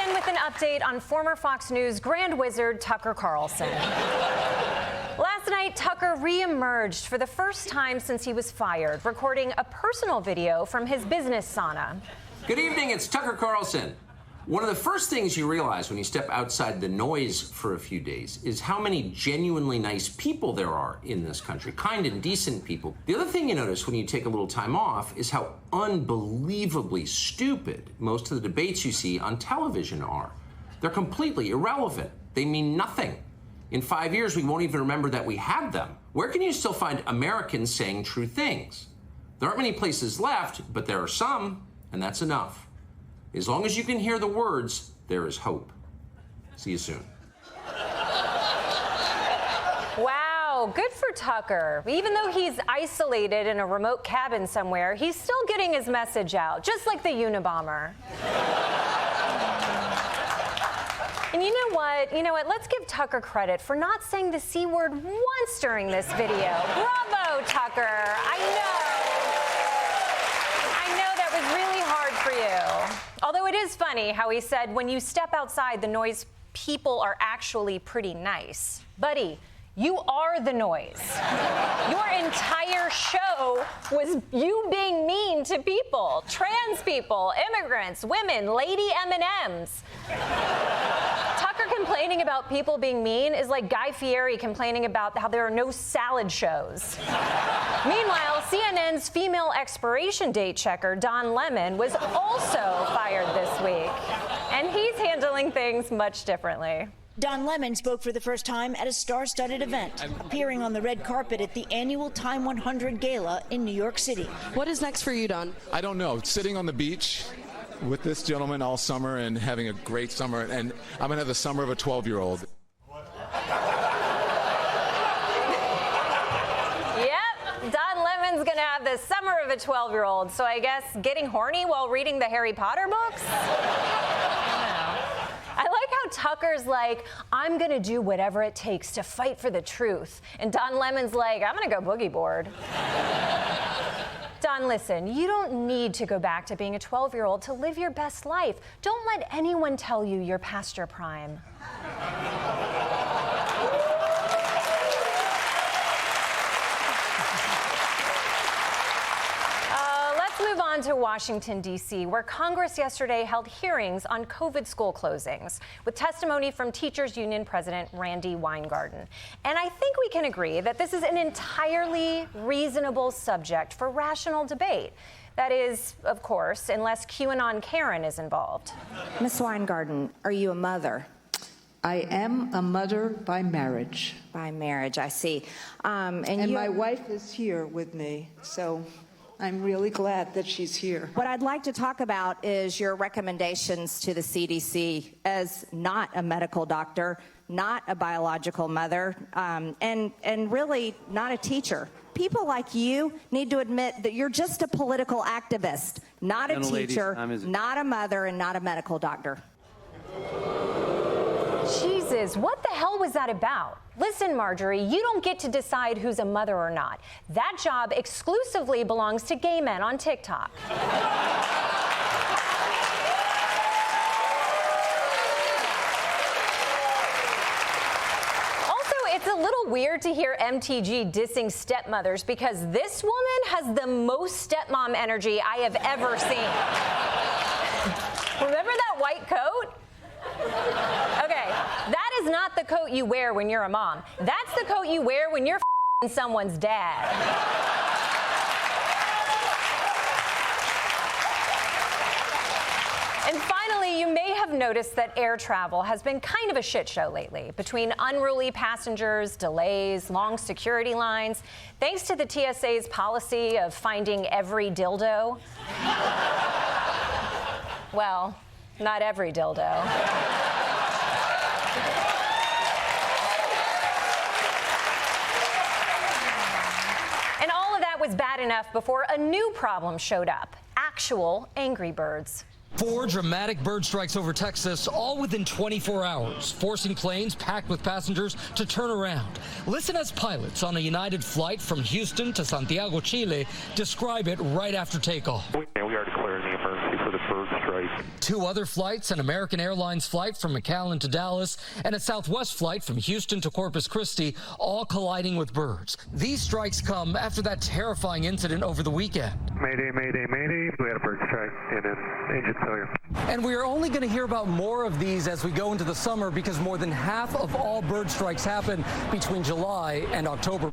begin with an update on former Fox News Grand Wizard Tucker Carlson. Last night, Tucker re-emerged for the first time since he was fired, recording a personal video from his business sauna. Good evening, it's Tucker Carlson. One of the first things you realize when you step outside the noise for a few days is how many genuinely nice people there are in this country, kind and decent people. The other thing you notice when you take a little time off is how unbelievably stupid most of the debates you see on television are. They're completely irrelevant. They mean nothing. In 5 years, we won't even remember that we had them. Where can you still find Americans saying true things? There aren't many places left, but there are some, and that's enough. As long as you can hear the words, there is hope. See you soon. Wow, good for Tucker. Even though he's isolated in a remote cabin somewhere, he's still getting his message out, just like the Unabomber. And you know what? Let's give Tucker credit for not saying the C word once during this video. Bravo, Tucker. I know that was really hard for you. Although it is funny how he said, when you step outside the noise, people are actually pretty nice. Buddy, you are the noise. Your entire show was you being mean to people. Trans people, immigrants, women, lady M&Ms. Tucker complaining about people being mean is like Guy Fieri complaining about how there are no salad shows. Meanwhile, CNN's female expiration date checker, Don Lemon, was also fired this week. And he's handling things much differently. Don Lemon spoke for the first time at a star-studded event, appearing on the red carpet at the annual Time 100 Gala in New York City. What is next for you, Don? I don't know. Sitting on the beach with this gentleman all summer and having a great summer, and I'm going to have the summer of a 12-year-old. Yep, Don Lemon's going to have the summer of a 12-year-old, so I guess getting horny while reading the Harry Potter books? I like how Tucker's like, I'm going to do whatever it takes to fight for the truth. And Don Lemon's like, I'm going to go boogie board. Don, listen, you don't need to go back to being a 12-year-old to live your best life. Don't let anyone tell you you're past your prime. Let's move on to Washington, D.C., where Congress yesterday held hearings on COVID school closings with testimony from Teachers Union President Randi Weingarten. And I think we can agree that this is an entirely reasonable subject for rational debate. That is, of course, unless QAnon Karen is involved. Ms. Weingarten, are you a mother? I am a mother by marriage. By marriage, I see. And my wife is here with me, so I'm really glad that she's here. What I'd like to talk about is your recommendations to the CDC as not a medical doctor, not a biological mother, and really not a teacher. People like you need to admit that you're just a political activist, not a teacher, not a mother, and not a medical doctor. Jesus, what the hell was that about? Listen, Marjorie, you don't get to decide who's a mother or not. That job exclusively belongs to gay men on TikTok. Also, it's a little weird to hear MTG dissing stepmothers because this woman has the most stepmom energy I have ever seen. Remember that white coat? Okay, that is not the coat you wear when you're a mom. That's the coat you wear when you're f***ing someone's dad. And finally, you may have noticed that air travel has been kind of a shit show lately, between unruly passengers, delays, long security lines, thanks to the TSA's policy of finding every dildo. Well, not every dildo. And all of that was bad enough before a new problem showed up: actual angry birds. 4 dramatic bird strikes over Texas, all within 24 hours, forcing planes packed with passengers to turn around. Listen as pilots on a United flight from Houston to Santiago, Chile, describe it right after takeoff. We are declaring the emergency for the bird strike place. 2 other flights, an American Airlines flight from McAllen to Dallas and a Southwest flight from Houston to Corpus Christi, all colliding with birds. These strikes come after that terrifying incident over the weekend. Mayday, mayday, mayday. We had a bird strike and an engine failure. And we are only going to hear about more of these as we go into the summer because more than half of all bird strikes happen between July and October.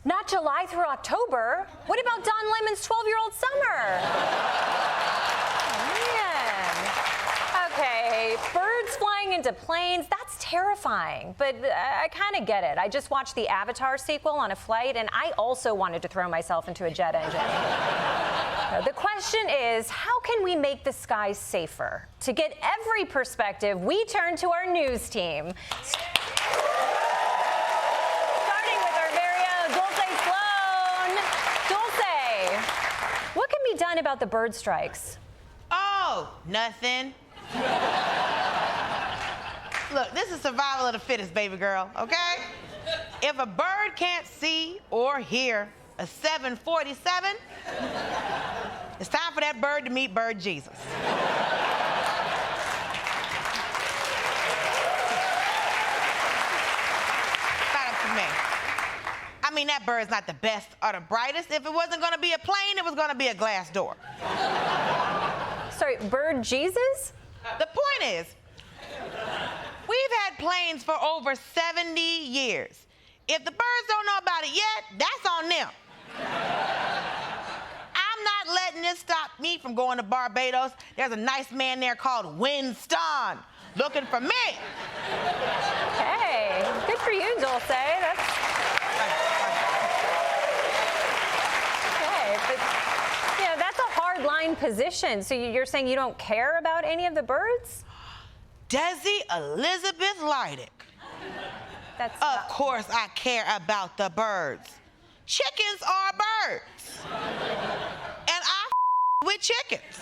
Not July through October. What about Don Lemon's 12-year-old summer? Oh, man. Okay, birds flying into planes, that's terrifying. But I kind of get it. I just watched the Avatar sequel on a flight, and I also wanted to throw myself into a jet engine. The question is, how can we make the skies safer? To get every perspective, we turn to our news team. Starting with our very own Dulcé Sloan. Dulcé, what can be done about the bird strikes? Oh, nothing. Look, this is survival of the fittest, baby girl, okay? If a bird can't see or hear a 747, it's time for that bird to meet Bird Jesus. Not up to me. I mean, that bird's not the best or the brightest. If it wasn't gonna be a plane, it was gonna be a glass door. Sorry, Bird Jesus? The point is, we've had planes for over 70 years. If the birds don't know about it yet, that's on them. I'm not letting this stop me from going to Barbados. There's a nice man there called Winston looking for me. Hey, good for you, Dulcé. That's... Okay, but, you know, that's a hard line position. So you're saying you don't care about any of the birds? Desi Elizabeth Lydic. That's of course I care about the birds. Chickens are birds. And I with chickens.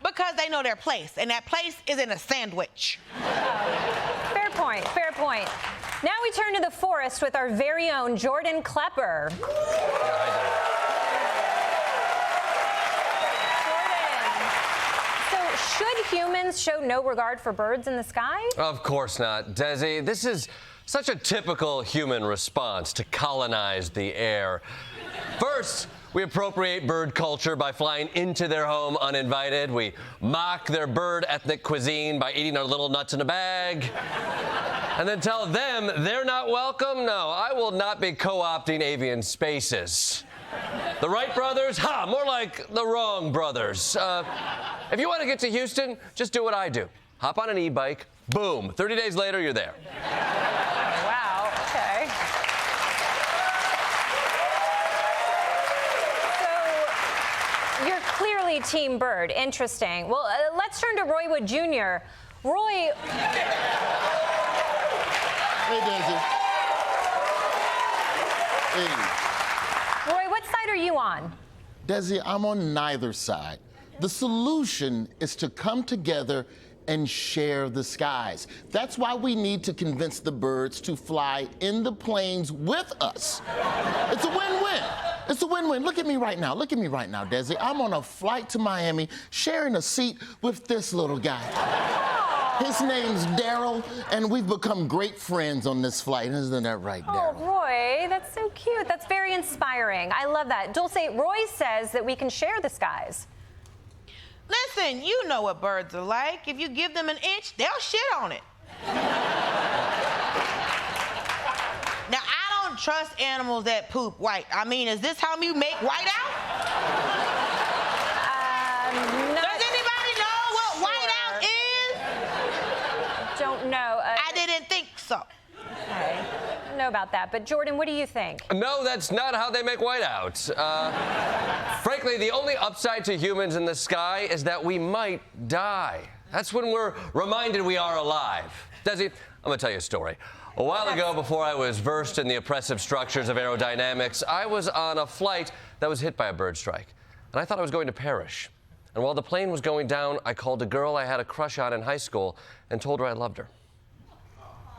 Because they know their place, and that place is in a sandwich. Fair point, fair point. Now we turn to the forest with our very own Jordan Klepper. Should humans show no regard for birds in the sky? Of course not, Desi. This is such a typical human response to colonize the air. First, we appropriate bird culture by flying into their home uninvited. We mock their bird ethnic cuisine by eating our little nuts in a bag. And then tell them they're not welcome? No, I will not be co-opting avian spaces. The Wright brothers? Ha! More like the wrong brothers. If you want to get to Houston, just do what I do. Hop on an e-bike, boom. 30 days later, you're there. Wow, okay. So, you're clearly Team Bird. Interesting. Well, let's turn to Roy Wood Jr. Roy... Hey, Desi. Hey. Roy, what side are you on? Desi, I'm on neither side. The solution is to come together and share the skies. That's why we need to convince the birds to fly in the planes with us. It's a win-win. It's a win-win. Look at me right now. Look at me right now, Desi. I'm on a flight to Miami sharing a seat with this little guy. His name's Daryl, and we've become great friends on this flight. Isn't that right, Daryl? Oh, Roy, that's so cute. That's very inspiring. I love that. Dulcé, Roy says that we can share the skies. Listen, you know what birds are like. If you give them an inch, they'll shit on it. Now, I don't trust animals that poop white. I mean, is this how you make white out? No. Does anybody know what white out is? Don't know. I didn't think so. Okay. I don't know about that. But Jordan, what do you think? No, that's not how they make whiteout. Frankly, the only upside to humans in the sky is that we might die. That's when we're reminded we are alive. Desi, I'm gonna tell you a story. A while ago, before I was versed in the oppressive structures of aerodynamics, I was on a flight that was hit by a bird strike, and I thought I was going to perish. And while the plane was going down, I called a girl I had a crush on in high school and told her I loved her.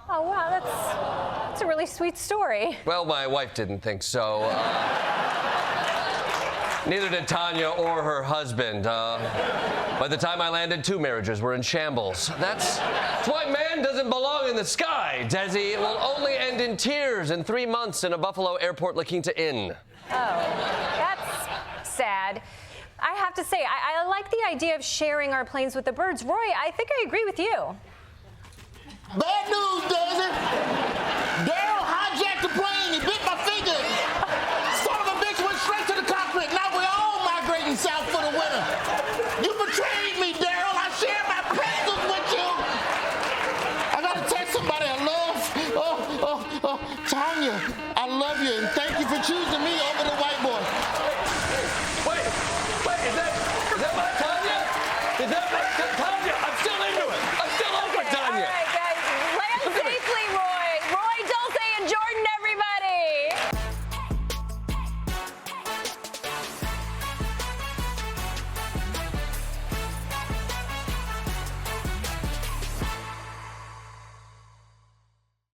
Oh, wow, that's a really sweet story. Well, my wife didn't think so. Neither did Tanya or her husband. By the time I landed, 2 marriages were in shambles. That's why man doesn't belong in the sky, Desi. It will only end in tears in 3 months in a Buffalo Airport La Quinta Inn. Oh, that's sad. I have to say, I like the idea of sharing our planes with the birds. Roy, I think I agree with you. Bad news, Desi.